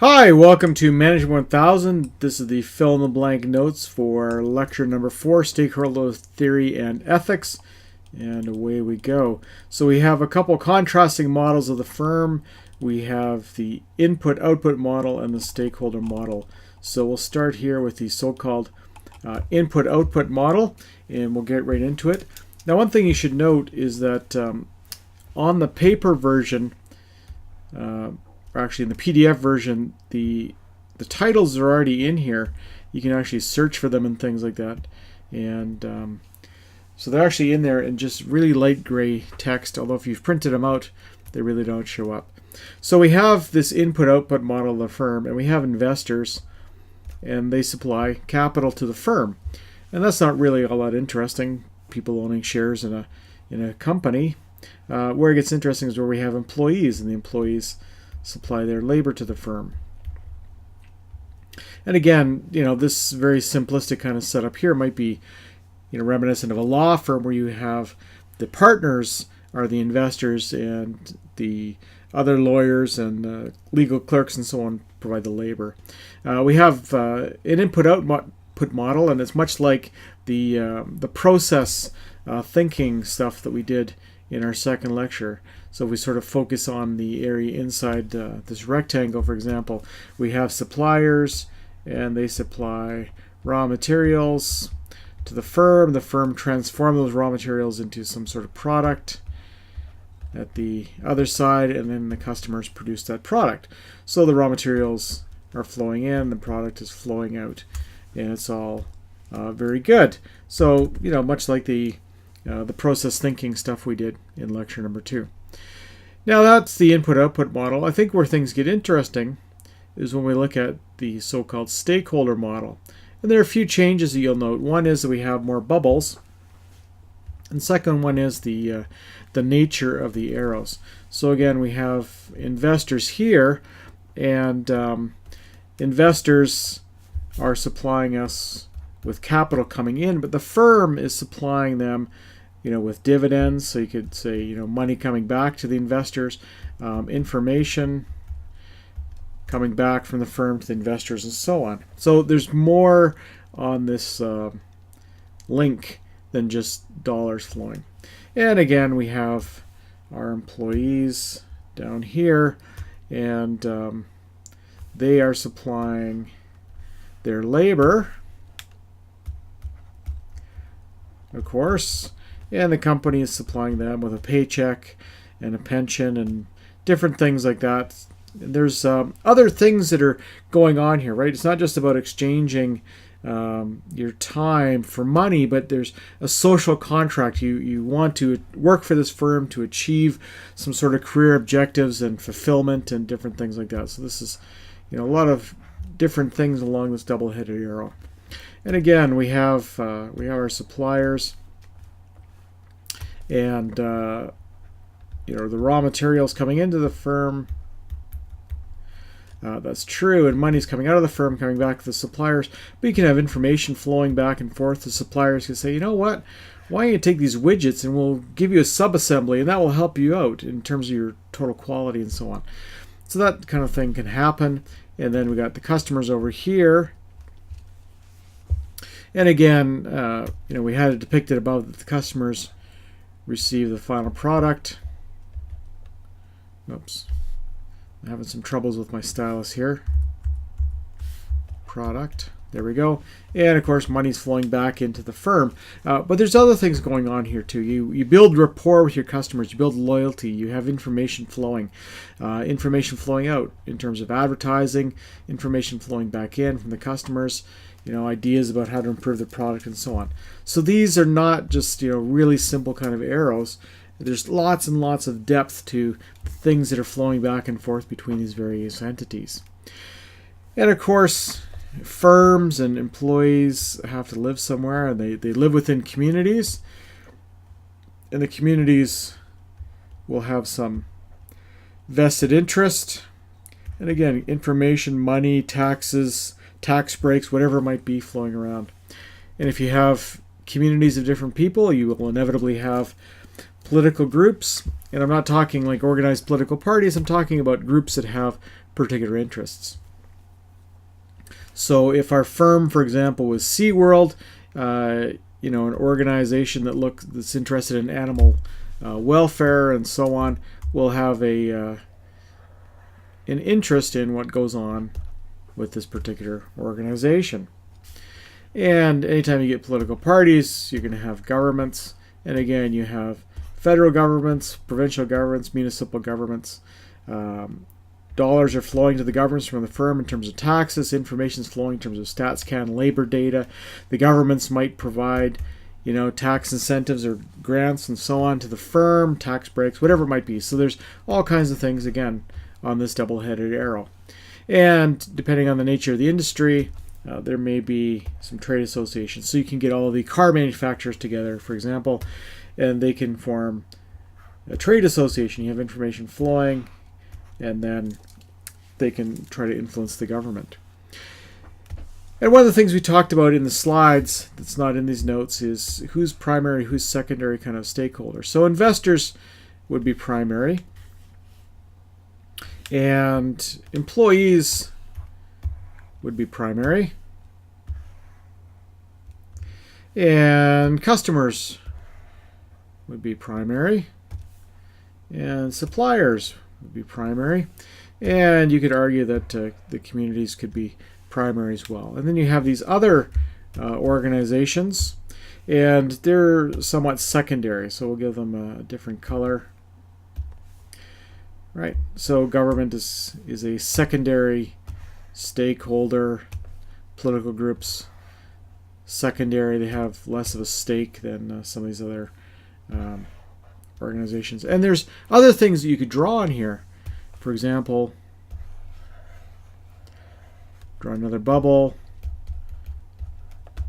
Hi, welcome to MGMT1000. This is the fill-in-the-blank notes for lecture number 4, Stakeholder Theory and Ethics. And away we go. So we have a couple contrasting models of the firm. We have the input-output model and the stakeholder model. So we'll start here with the so-called input-output model, and we'll get right into it. Now, one thing you should note is that on the paper version, or actually in the PDF version, the titles are already in here. You can actually search for them and things like that. And so they're actually in there in just really light gray text, although if you've printed them out, they really don't show up. So we have this input-output model of the firm, and we have investors, and they supply capital to the firm. And that's not really all that interesting, people owning shares in a company. Where it gets interesting is where we have employees, and the employees supply their labor to the firm. And again, this very simplistic kind of setup here might be, reminiscent of a law firm where you have the partners are the investors and the other lawyers and legal clerks and so on provide the labor. We have an input-output model, and it's much like the process thinking stuff that we did in our second lecture. So if we sort of focus on the area inside this rectangle, for example, we have suppliers, and they supply raw materials to the firm. The firm transforms those raw materials into some sort of product at the other side, and then the customers produce that product. So the raw materials are flowing in, the product is flowing out, and it's all very good. So, much like the process thinking stuff we did in lecture number 2. Now that's the input-output model. I think where things get interesting is when we look at the so-called stakeholder model. And there are a few changes that you'll note. One is that we have more bubbles. And second one is the nature of the arrows. So again, we have investors here, and investors are supplying us with capital coming in, but the firm is supplying them with dividends. So you could say, money coming back to the investors, information coming back from the firm to the investors, and so on. So there's more on this link than just dollars flowing. And again, we have our employees down here, and they are supplying their labor, of course, and the company is supplying them with a paycheck and a pension and different things like that. There's other things that are going on here, right? It's not just about exchanging your time for money, but there's a social contract. You want to work for this firm to achieve some sort of career objectives and fulfillment and different things like that. So this is, a lot of different things along this double-headed arrow. And again, we have our suppliers, and the raw materials coming into the firm. That's true, and money's coming out of the firm, coming back to the suppliers. But you can have information flowing back and forth. The suppliers can say, you know what, why don't you take these widgets and we'll give you a sub-assembly, and that will help you out in terms of your total quality and so on. So that kind of thing can happen. And then we got the customers over here. And again, we had it depicted above that the customers receive the final product. Oops. I'm having some troubles with my stylus here. Product. There we go. And of course, money's flowing back into the firm. But there's other things going on here too. You build rapport with your customers. You build loyalty. You have information flowing out in terms of advertising, information flowing back in from the customers, ideas about how to improve the product and so on. So these are not just, really simple kind of arrows. There's lots and lots of depth to things that are flowing back and forth between these various entities. And of course, firms and employees have to live somewhere, and they live within communities. And the communities will have some vested interest. And again, information, money, taxes, tax breaks, whatever it might be flowing around. And if you have communities of different people, you will inevitably have political groups, and I'm not talking like organized political parties, I'm talking about groups that have particular interests. So if our firm, for example, was SeaWorld, you know, an organization that's interested in animal welfare and so on, will have an interest in what goes on with this particular organization. And anytime you get political parties, you're going to have governments. And again, you have federal governments, provincial governments, municipal governments. Dollars are flowing to the governments from the firm in terms of taxes. Information is flowing in terms of StatsCan labor data. The governments might provide, you know, tax incentives or grants and so on to the firm, tax breaks, whatever it might be. So there's all kinds of things, again, on this double-headed arrow. And depending on the nature of the industry, there may be some trade associations. So you can get all of the car manufacturers together, for example, and they can form a trade association. You have information flowing, and then they can try to influence the government. And one of the things we talked about in the slides that's not in these notes is who's primary, who's secondary kind of stakeholder. So investors would be primary, and employees would be primary, and customers would be primary, and suppliers would be primary, and you could argue that the communities could be primary as well. And then you have these other organizations, and they're somewhat secondary, so we'll give them a different color. Right, so government is a secondary stakeholder. Political groups, secondary, they have less of a stake than some of these other organizations. And there's other things that you could draw on here. For example, draw another bubble,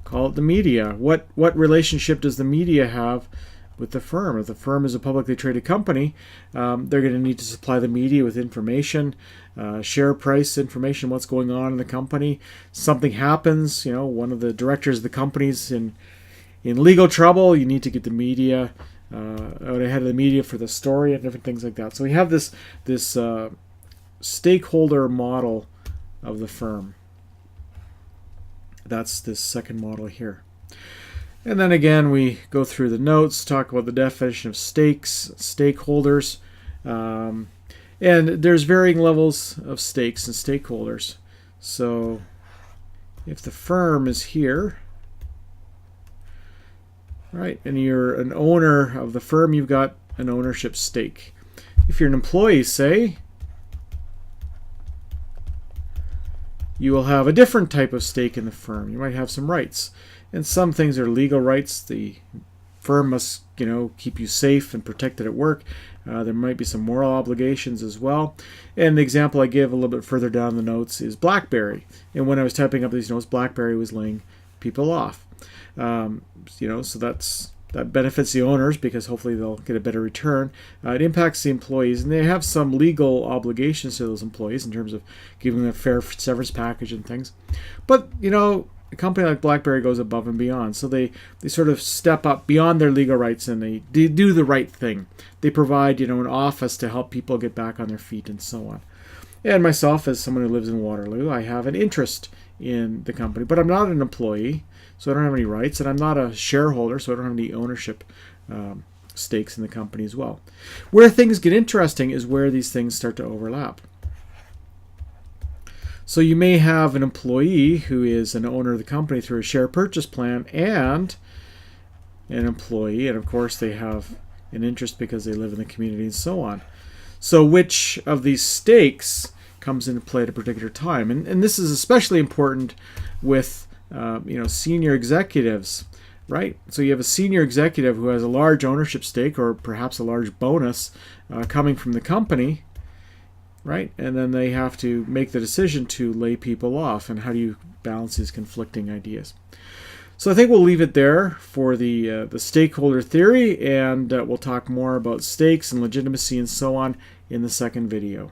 call it the media. What relationship does the media have with the firm? If the firm is a publicly traded company, they're going to need to supply the media with information, share price information, what's going on in the company. Something happens, you know, one of the directors of the company's in legal trouble, you need to get the media out ahead of the media for the story and different things like that. So we have this stakeholder model of the firm. That's this second model here. And then again, we go through the notes, talk about the definition of stakes, stakeholders, and there's varying levels of stakes and stakeholders. So if the firm is here, right, and you're an owner of the firm, you've got an ownership stake. If you're an employee, say, you will have a different type of stake in the firm. You might have some rights. And some things are legal rights. The firm must, you know, keep you safe and protected at work. There might be some moral obligations as well. And the example I give a little bit further down the notes is BlackBerry. And when I was typing up these notes, BlackBerry was laying people off. You know, so that benefits the owners because hopefully they'll get a better return. It impacts the employees, and they have some legal obligations to those employees in terms of giving them a fair severance package and things. But, you know, a company like BlackBerry goes above and beyond. So they sort of step up beyond their legal rights, and they do the right thing. They provide, you know, an office to help people get back on their feet and so on. And myself, as someone who lives in Waterloo, I have an interest in the company, but I'm not an employee, so I don't have any rights, and I'm not a shareholder, so I don't have any ownership stakes in the company as well. Where things get interesting is where these things start to overlap. So you may have an employee who is an owner of the company through a share purchase plan, and an employee, and of course they have an interest because they live in the community and so on. So which of these stakes comes into play at a particular time? And this is especially important with you know, senior executives, right? So you have a senior executive who has a large ownership stake or perhaps a large bonus coming from the company, right? And then they have to make the decision to lay people off. And how do you balance these conflicting ideas? So I think we'll leave it there for the stakeholder theory, and we'll talk more about stakes and legitimacy and so on in the second video.